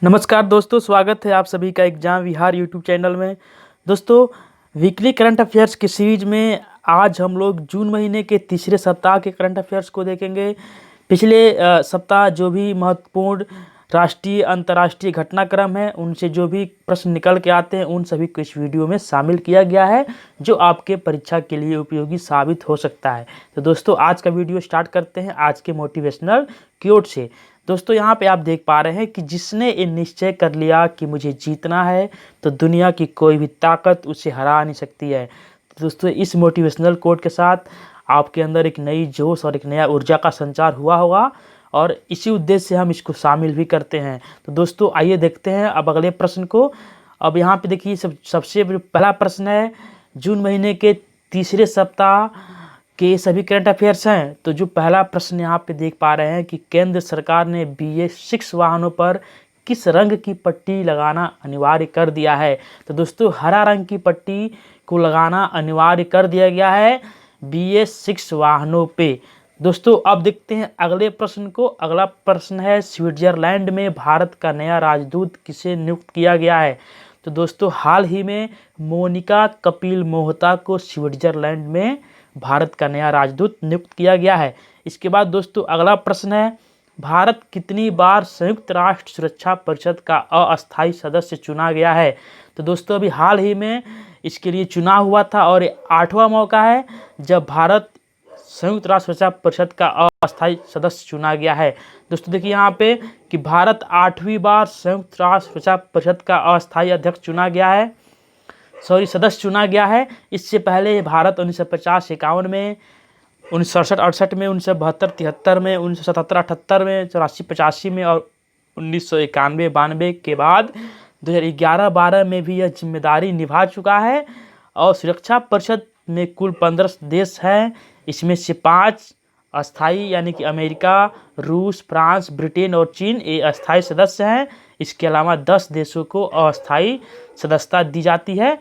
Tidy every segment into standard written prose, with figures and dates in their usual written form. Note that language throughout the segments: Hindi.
नमस्कार दोस्तों, स्वागत है आप सभी का एग्जाम विहार यूट्यूब चैनल में। दोस्तों, वीकली करंट अफेयर्स की सीरीज में आज हम लोग जून महीने के तीसरे सप्ताह के करंट अफेयर्स को देखेंगे। पिछले सप्ताह जो भी महत्वपूर्ण राष्ट्रीय अंतर्राष्ट्रीय घटनाक्रम है, उनसे जो भी प्रश्न निकल के आते हैं उन सभी को इस वीडियो में शामिल किया गया है, जो आपके परीक्षा के लिए उपयोगी साबित हो सकता है। तो दोस्तों, आज का वीडियो स्टार्ट करते हैं आज के मोटिवेशनल क्योट से। दोस्तों, यहाँ पे आप देख पा रहे हैं कि जिसने ये निश्चय कर लिया कि मुझे जीतना है, तो दुनिया की कोई भी ताकत उसे हरा नहीं सकती है। तो दोस्तों, इस मोटिवेशनल कोट के साथ आपके अंदर एक नई जोश और एक नया ऊर्जा का संचार हुआ होगा, और इसी उद्देश्य से हम इसको शामिल भी करते हैं। तो दोस्तों, आइए देखते हैं अब अगले प्रश्न को। अब यहाँ पे देखिए, सबसे पहला प्रश्न है, जून महीने के तीसरे सप्ताह के सभी करंट अफेयर्स हैं। तो जो पहला प्रश्न यहाँ पे देख पा रहे हैं कि केंद्र सरकार ने BS6 वाहनों पर किस रंग की पट्टी लगाना अनिवार्य कर दिया है। तो दोस्तों, हरा रंग की पट्टी को लगाना अनिवार्य कर दिया गया है BS6 वाहनों पे। दोस्तों, अब देखते हैं अगले प्रश्न को। अगला प्रश्न है, स्विट्जरलैंड में भारत का नया राजदूत किसे नियुक्त किया गया है। तो दोस्तों, हाल ही में मोनिका कपिल मोहता को स्विट्जरलैंड में भारत का नया राजदूत नियुक्त किया गया है। इसके बाद दोस्तों, अगला प्रश्न है, भारत कितनी बार संयुक्त राष्ट्र सुरक्षा परिषद का अस्थायी सदस्य चुना गया है। तो दोस्तों, अभी हाल ही में इसके लिए चुनाव हुआ था, और ये 8वां मौका है जब भारत संयुक्त राष्ट्र सुरक्षा परिषद का अस्थायी सदस्य चुना गया है। दोस्तों देखिए यहाँ पे कि भारत 8वीं बार संयुक्त राष्ट्र सुरक्षा परिषद का अस्थायी अध्यक्ष चुना गया है, सदस्य चुना गया है। इससे पहले भारत 1950-51 में, 1967-68 में, 1972-73 में, 1977-78 में, 84-85 में, और 1991-92 के बाद 2011-12 में भी यह जिम्मेदारी निभा चुका है। और सुरक्षा परिषद में कुल 15 देश हैं। इसमें से 5 अस्थाई यानी कि अमेरिका, रूस, फ्रांस, ब्रिटेन और चीन ये अस्थाई सदस्य हैं। इसके अलावा 10 देशों को अस्थाई सदस्यता दी जाती है,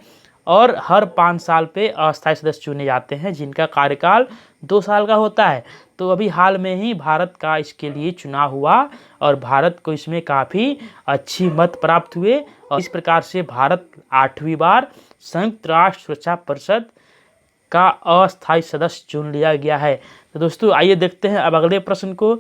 और हर 5 साल पे अस्थाई सदस्य चुने जाते हैं, जिनका कार्यकाल 2 साल का होता है। तो अभी हाल में ही भारत का इसके लिए चुनाव हुआ, और भारत को इसमें काफ़ी अच्छी मत प्राप्त हुए, और इस प्रकार से भारत 8वीं बार संयुक्त राष्ट्र सुरक्षा परिषद का अस्थायी सदस्य चुन लिया गया है। तो दोस्तों, आइए देखते हैं अब अगले प्रश्न को।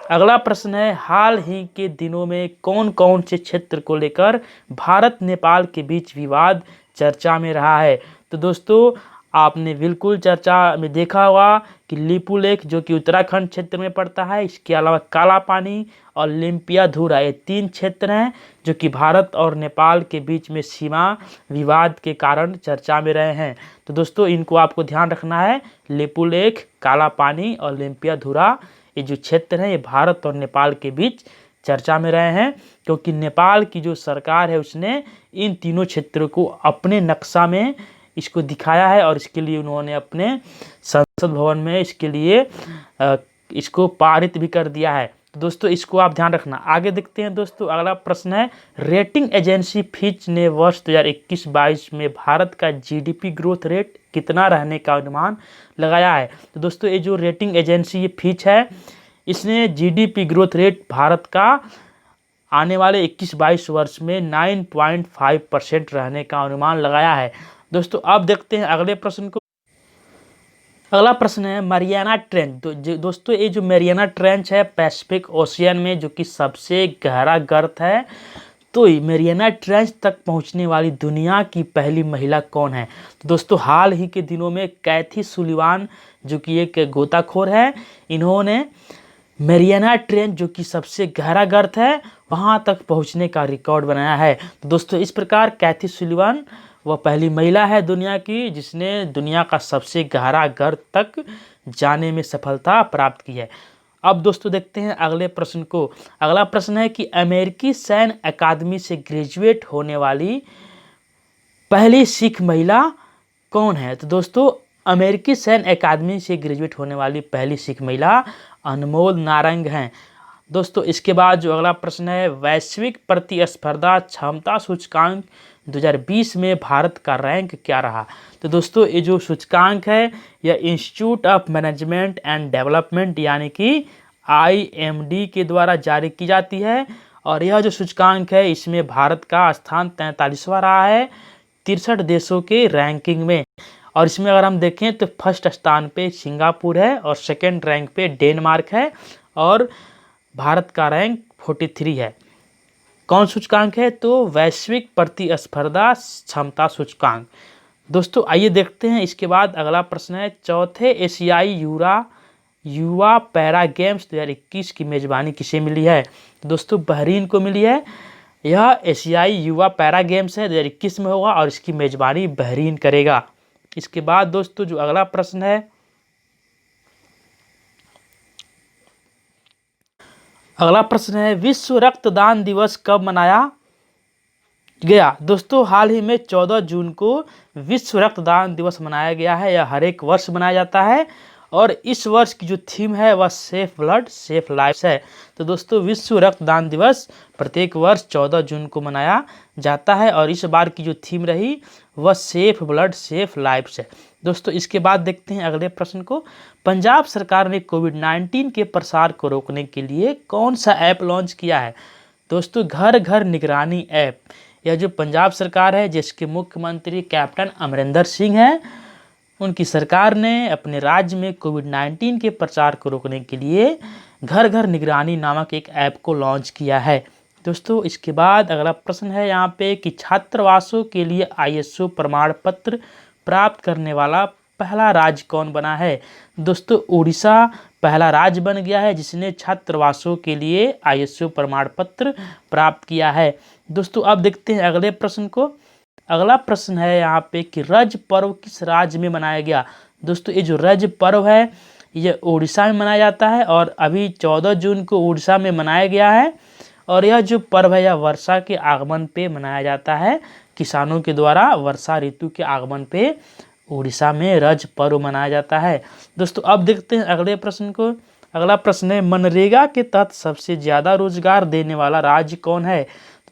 अगला प्रश्न है, हाल ही के दिनों में कौन कौन से क्षेत्र को लेकर भारत नेपाल के बीच विवाद चर्चा में रहा है। तो दोस्तों, आपने बिल्कुल चर्चा में देखा होगा कि लिपुलेख जो कि उत्तराखंड क्षेत्र में पड़ता है, इसके अलावा काला पानी और लिम्पियाधुरा, ये 3 क्षेत्र हैं जो कि भारत और नेपाल के बीच में सीमा विवाद के कारण चर्चा में रहे हैं। तो दोस्तों, इनको आपको ध्यान रखना है। लिपुलेख, काला पानी और लिम्पियाधुरा, ये जो क्षेत्र हैं, ये भारत और नेपाल के बीच चर्चा में रहे हैं, क्योंकि नेपाल की जो सरकार है उसने इन तीनों क्षेत्रों को अपने नक्शा में इसको दिखाया है, और इसके लिए उन्होंने अपने संसद भवन में इसके लिए इसको पारित भी कर दिया है। तो दोस्तों, इसको आप ध्यान रखना। आगे देखते हैं दोस्तों, अगला प्रश्न है, रेटिंग एजेंसी फिच ने वर्ष 2021-22 में भारत का GDP ग्रोथ रेट कितना रहने का अनुमान लगाया है। तो दोस्तों, ये जो रेटिंग एजेंसी ये फिच है, इसने GDP ग्रोथ रेट भारत का आने वाले 21-22 वर्ष में 9.5% रहने का अनुमान लगाया है। दोस्तों, अब देखते हैं अगले प्रश्न को। अगला प्रश्न है, mariana ट्रेंच। तो दोस्तों, ये जो mariana ट्रेंच है पैसिफिक ओशियन में, जो कि सबसे गहरा गर्त है, तो mariana ट्रेंच तक पहुंचने वाली दुनिया की पहली महिला कौन है। तो दोस्तों, हाल ही के दिनों में कैथी सुलिवान, जो कि एक गोताखोर है, इन्होंने mariana ट्रेंच जो कि सबसे गहरा गर्त है वहां तक पहुंचने का रिकॉर्ड बनाया है। तो दोस्तों, इस प्रकार कैथी सुलिवान वह पहली महिला है दुनिया की जिसने दुनिया का सबसे गहरा गर्त तक जाने में सफलता प्राप्त की है। अब दोस्तों, देखते हैं अगले प्रश्न को। अगला प्रश्न है कि अमेरिकी सैन्य अकादमी से ग्रेजुएट होने वाली पहली सिख महिला कौन है। तो दोस्तों, अमेरिकी सैन्य अकादमी से ग्रेजुएट होने वाली पहली सिख महिला अनमोल नारंग हैं। दोस्तों, इसके बाद जो अगला प्रश्न है, वैश्विक प्रतिस्पर्धा क्षमता सूचकांक 2020 में भारत का रैंक क्या रहा। तो दोस्तों, ये जो सूचकांक है यह institute of management and development यानी कि IMD के द्वारा जारी की जाती है, और यह जो सूचकांक है इसमें भारत का स्थान 43वां रहा है 63 देशों के रैंकिंग में। और इसमें अगर हम देखें तो फर्स्ट स्थान पे सिंगापुर है और सेकंड रैंक पे डेनमार्क है और भारत का रैंक 43 है। कौन सूचकांक है? तो वैश्विक प्रतिस्पर्धा क्षमता सूचकांक। दोस्तों आइए देखते हैं। इसके बाद अगला प्रश्न है, चौथे एशियाई युवा पैरा गेम्स 2021 की मेजबानी किसे मिली है? दोस्तों बहरीन को मिली है। यह एशियाई युवा पैरा गेम्स है 2021 में होगा और इसकी मेजबानी बहरीन करेगा। इसके बाद दोस्तों जो अगला प्रश्न है, अगला प्रश्न है, विश्व रक्तदान दिवस कब मनाया गया? दोस्तों हाल ही में 14 जून को विश्व रक्तदान दिवस मनाया गया है। यह हर एक वर्ष मनाया जाता है और इस वर्ष की जो थीम है वह सेफ ब्लड सेफ लाइफ्स है। तो दोस्तों विश्व रक्तदान दिवस प्रत्येक वर्ष 14 जून को मनाया जाता है और इस बार की जो थीम रही वह सेफ ब्लड सेफ लाइफ्स है। दोस्तों इसके बाद देखते हैं अगले प्रश्न को, पंजाब सरकार ने कोविड-19 के प्रसार को रोकने के लिए कौन सा ऐप लॉन्च किया है? दोस्तों घर घर निगरानी ऐप। यह जो पंजाब सरकार है जिसके मुख्यमंत्री कैप्टन अमरिंदर सिंह हैं, उनकी सरकार ने अपने राज्य में कोविड-19 के प्रसार को रोकने के लिए घर घर निगरानी नामक एक ऐप को लॉन्च किया है। दोस्तों इसके बाद अगला प्रश्न है यहाँ पे कि छात्रावासों के लिए ISO प्रमाण पत्र प्राप्त करने वाला पहला राज्य कौन बना है? दोस्तों उड़ीसा पहला राज्य बन गया है जिसने छात्रावासों के लिए ISO प्रमाण पत्र प्राप्त किया है। दोस्तों अब देखते हैं अगले प्रश्न को। अगला प्रश्न है यहाँ पे कि रज पर्व किस राज्य में मनाया गया? दोस्तों ये जो रज पर्व है ये उड़ीसा में मनाया जाता है और अभी 14 जून को उड़ीसा में मनाया गया है और यह जो पर्व है यह वर्षा के आगमन पे मनाया जाता है। किसानों के द्वारा वर्षा ऋतु के आगमन पे उड़ीसा में रज पर्व मनाया जाता है। दोस्तों अब देखते हैं अगले प्रश्न को। अगला प्रश्न है, मनरेगा के तहत सबसे ज़्यादा रोजगार देने वाला राज्य कौन है?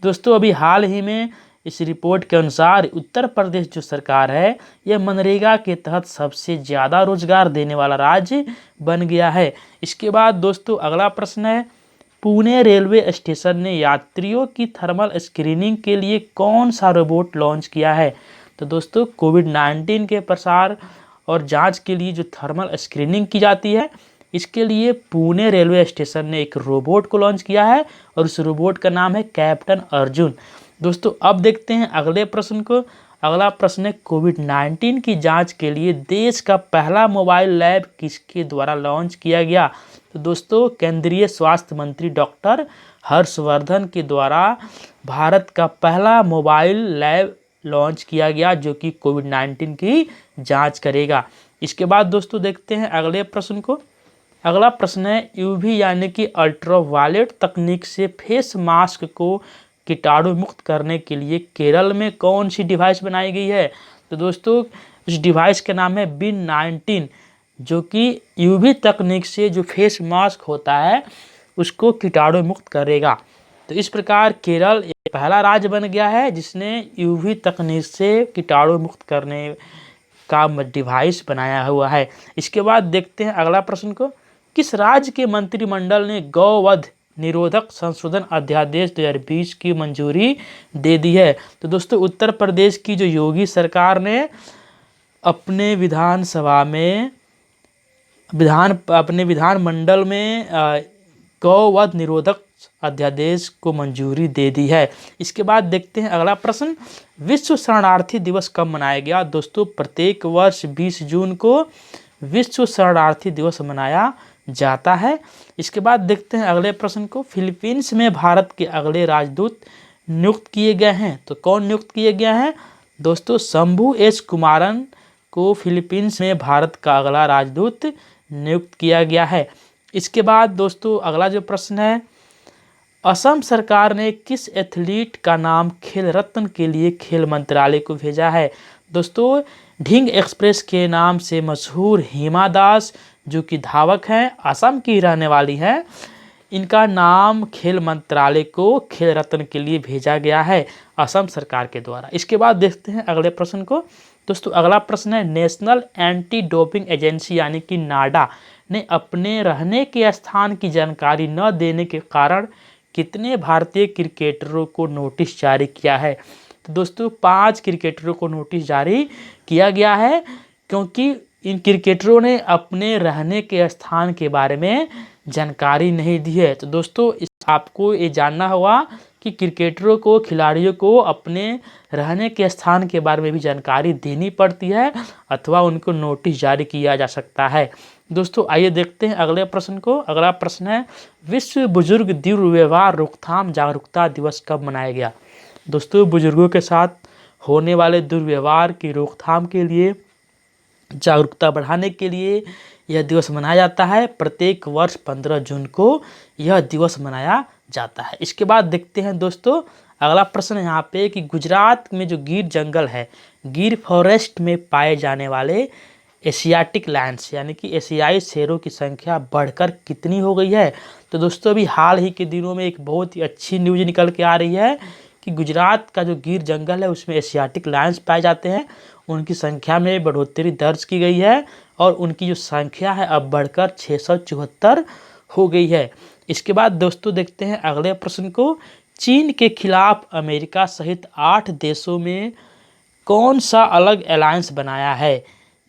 दोस्तों अभी हाल ही में इस रिपोर्ट के अनुसार उत्तर प्रदेश जो सरकार है यह मनरेगा के तहत सबसे ज़्यादा रोजगार देने वाला राज्य बन गया है। इसके बाद दोस्तों अगला प्रश्न है, पुणे रेलवे स्टेशन ने यात्रियों की थर्मल स्क्रीनिंग के लिए कौन सा रोबोट लॉन्च किया है? तो दोस्तों कोविड-19 के प्रसार और जांच के लिए जो थर्मल स्क्रीनिंग की जाती है इसके लिए पुणे रेलवे स्टेशन ने एक रोबोट को लॉन्च किया है और उस रोबोट का नाम है कैप्टन अर्जुन। दोस्तों अब देखते हैं अगले प्रश्न को। अगला प्रश्न है, कोविड-19 की जांच के लिए देश का पहला मोबाइल लैब किसके द्वारा लॉन्च किया गया? तो दोस्तों केंद्रीय स्वास्थ्य मंत्री डॉक्टर हर्षवर्धन के द्वारा भारत का पहला मोबाइल लैब लॉन्च किया गया जो कि कोविड-19 की जांच करेगा। इसके बाद दोस्तों देखते हैं अगले प्रश्न को। अगला प्रश्न है, यूवी यानी कि अल्ट्रावायलेट तकनीक से फेस मास्क को कीटाणु मुक्त करने के लिए केरल में कौन सी डिवाइस बनाई गई है? तो दोस्तों इस डिवाइस का नाम है Bin19 जो कि यूवी तकनीक से जो फेस मास्क होता है उसको कीटाणु मुक्त करेगा। तो इस प्रकार केरल एक पहला राज्य बन गया है जिसने यूवी तकनीक से कीटाणु मुक्त करने का डिवाइस बनाया हुआ है। इसके बाद देखते हैं अगला प्रश्न को, किस राज्य के मंत्रिमंडल ने गौवध निरोधक संशोधन अध्यादेश 2020 की मंजूरी दे दी है? तो दोस्तों उत्तर प्रदेश की जो योगी सरकार ने अपने विधानसभा में अपने विधानमंडल में गौवध निरोधक अध्यादेश को मंजूरी दे दी है। इसके बाद देखते हैं अगला प्रश्न, विश्व शरणार्थी दिवस कब मनाया गया? दोस्तों प्रत्येक वर्ष 20 जून को विश्व शरणार्थी दिवस मनाया जाता है। इसके बाद देखते हैं अगले प्रश्न को, फिलीपींस में भारत के अगले राजदूत नियुक्त किए गए हैं। तो कौन नियुक्त किए गए हैं? दोस्तों शंभू एस कुमारन को फिलीपींस में भारत का अगला राजदूत नियुक्त किया गया है। इसके बाद दोस्तों अगला जो प्रश्न है, असम सरकार ने किस एथलीट का नाम खेल रत्न के लिए खेल मंत्रालय को भेजा है? दोस्तों ढिंग एक्सप्रेस के नाम से मशहूर हिमा दास जो कि धावक हैं, असम की रहने वाली हैं, इनका नाम खेल मंत्रालय को खेल रत्न के लिए भेजा गया है असम सरकार के द्वारा। इसके बाद देखते हैं अगले प्रश्न को। दोस्तों अगला प्रश्न है, नेशनल एंटी डोपिंग एजेंसी यानी कि नाडा ने अपने रहने के स्थान की जानकारी न देने के कारण कितने भारतीय क्रिकेटरों को नोटिस जारी किया है? तो दोस्तों 5 क्रिकेटरों को नोटिस जारी किया गया है, क्योंकि इन क्रिकेटरों ने अपने रहने के स्थान के बारे में जानकारी नहीं दी है। तो दोस्तों आपको ये जानना होगा कि क्रिकेटरों को, खिलाड़ियों को अपने रहने के स्थान के बारे में भी जानकारी देनी पड़ती है अथवा उनको नोटिस जारी किया जा सकता है। दोस्तों आइए देखते हैं अगले प्रश्न को। अगला प्रश्न है, विश्व बुजुर्ग दुर्व्यवहार रोकथाम जागरूकता दिवस कब मनाया गया? दोस्तों बुजुर्गों के साथ होने वाले दुर्व्यवहार की रोकथाम के लिए, जागरूकता बढ़ाने के लिए यह दिवस मनाया जाता है। प्रत्येक वर्ष 15 जून को यह दिवस मनाया जाता है। इसके बाद देखते हैं दोस्तों अगला प्रश्न यहाँ पे कि गुजरात में जो गिर जंगल है, गिर फॉरेस्ट में पाए जाने वाले एशियाटिक लायंस यानी कि एशियाई शेरों की संख्या बढ़कर कितनी हो गई है? तो दोस्तों अभी हाल ही के दिनों में एक बहुत ही अच्छी न्यूज निकल के आ रही है कि गुजरात का जो गिर जंगल है उसमें एशियाटिक लायंस पाए जाते हैं। उनकी संख्या में बढ़ोतरी दर्ज की गई है और उनकी जो संख्या है अब बढ़कर 674 हो गई है। इसके बाद दोस्तों देखते हैं अगले प्रश्न को, चीन के खिलाफ अमेरिका सहित 8 देशों में कौन सा अलग अलायंस बनाया है?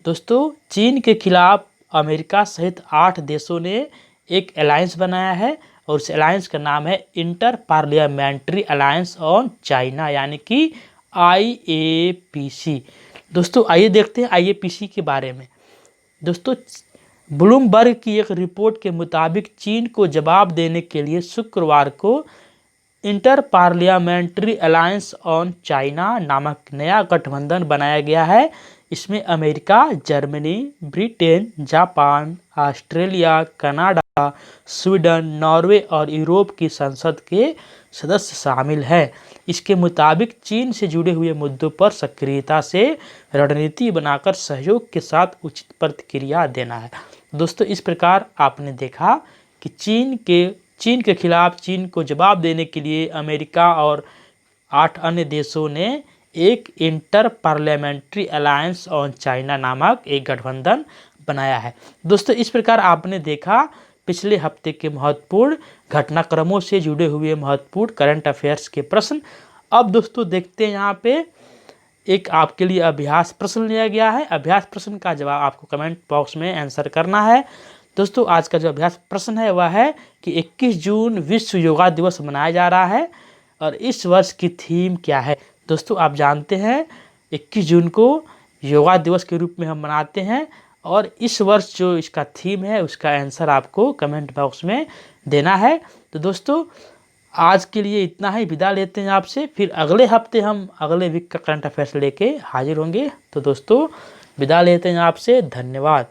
दोस्तों चीन के खिलाफ अमेरिका सहित 8 देशों ने एक अलायंस बनाया है और उस अलायंस का नाम है inter parliamentary alliance on China यानी कि IAPC। दोस्तों आइए देखते हैं IAPC के बारे में। दोस्तों ब्लूमबर्ग की एक रिपोर्ट के मुताबिक चीन को जवाब देने के लिए शुक्रवार को inter parliamentary alliance on China नामक नया गठबंधन बनाया गया है। इसमें America, Germany, Britain, Japan, Australia, Canada, Sweden, Norway और यूरोप की संसद के सदस्य शामिल हैं। इसके मुताबिक चीन से जुड़े हुए मुद्दों पर सक्रियता से रणनीति बनाकर सहयोग के साथ उचित प्रतिक्रिया देना है। दोस्तों इस प्रकार आपने देखा कि चीन के खिलाफ चीन को जवाब देने के लिए अमेरिका और 8 अन्य देशों ने एक inter parliamentary alliance on China नामक एक गठबंधन बनाया है। दोस्तों इस प्रकार आपने देखा पिछले हफ्ते के महत्वपूर्ण घटनाक्रमों से जुड़े हुए महत्वपूर्ण करंट अफेयर्स के प्रश्न। अब दोस्तों देखते हैं यहाँ पे एक आपके लिए अभ्यास प्रश्न लिया गया है। अभ्यास प्रश्न का जवाब आपको कमेंट बॉक्स में आंसर करना है। दोस्तों आज का जो अभ्यास प्रश्न है वह है कि 21 जून विश्व योगा दिवस मनाया जा रहा है और इस वर्ष की थीम क्या है? दोस्तों आप जानते हैं 21 जून को योगा दिवस के रूप में हम मनाते हैं और इस वर्ष जो इसका थीम है उसका आंसर आपको कमेंट बॉक्स में देना है। तो दोस्तों आज के लिए इतना ही, विदा लेते हैं आपसे। फिर अगले हफ्ते हम अगले वीक का करंट अफेयर्स लेके हाजिर होंगे। तो दोस्तों विदा लेते हैं आपसे, धन्यवाद।